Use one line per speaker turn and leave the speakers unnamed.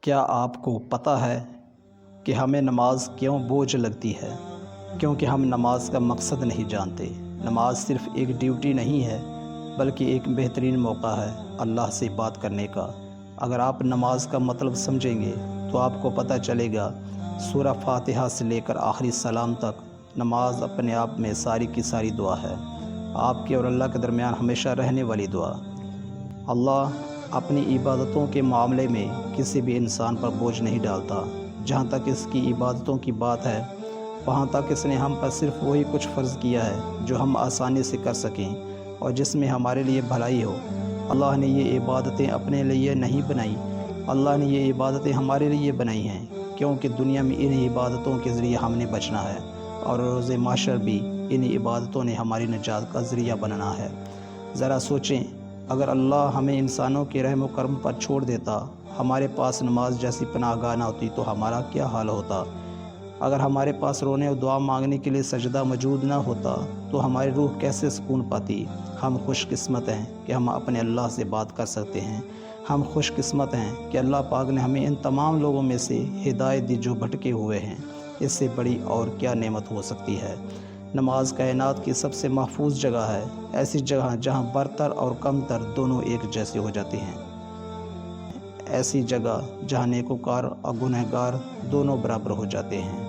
کیا آپ کو پتہ ہے کہ ہمیں نماز کیوں بوجھ لگتی ہے؟ کیونکہ ہم نماز کا مقصد نہیں جانتے۔ نماز صرف ایک ڈیوٹی نہیں ہے بلکہ ایک بہترین موقع ہے اللہ سے بات کرنے کا۔ اگر آپ نماز کا مطلب سمجھیں گے تو آپ کو پتہ چلے گا سورہ فاتحہ سے لے کر آخری سلام تک نماز اپنے آپ میں ساری کی ساری دعا ہے، آپ کے اور اللہ کے درمیان ہمیشہ رہنے والی دعا۔ اللہ اپنی عبادتوں کے معاملے میں کسی بھی انسان پر بوجھ نہیں ڈالتا۔ جہاں تک اس کی عبادتوں کی بات ہے وہاں تک اس نے ہم پر صرف وہی کچھ فرض کیا ہے جو ہم آسانی سے کر سکیں اور جس میں ہمارے لیے بھلائی ہو۔ اللہ نے یہ عبادتیں اپنے لیے نہیں بنائی، اللہ نے یہ عبادتیں ہمارے لیے بنائی ہیں، کیونکہ دنیا میں انہی عبادتوں کے ذریعے ہم نے بچنا ہے اور روز محشر بھی انہی عبادتوں نے ہماری نجات کا ذریعہ بننا ہے۔ ذرا سوچیں، اگر اللہ ہمیں انسانوں کے رحم و کرم پر چھوڑ دیتا، ہمارے پاس نماز جیسی پناہ گاہ نہ ہوتی تو ہمارا کیا حال ہوتا؟ اگر ہمارے پاس رونے اور دعا مانگنے کے لیے سجدہ موجود نہ ہوتا تو ہماری روح کیسے سکون پاتی؟ ہم خوش قسمت ہیں کہ ہم اپنے اللہ سے بات کر سکتے ہیں۔ ہم خوش قسمت ہیں کہ اللہ پاک نے ہمیں ان تمام لوگوں میں سے ہدایت دی جو بھٹکے ہوئے ہیں۔ اس سے بڑی اور کیا نعمت ہو سکتی ہے؟ نماز کائنات کی سب سے محفوظ جگہ ہے، ایسی جگہ جہاں برتر اور کمتر دونوں ایک جیسے ہو جاتے ہیں، ایسی جگہ جہاں نیکوکار اور گنہگار دونوں برابر ہو جاتے ہیں۔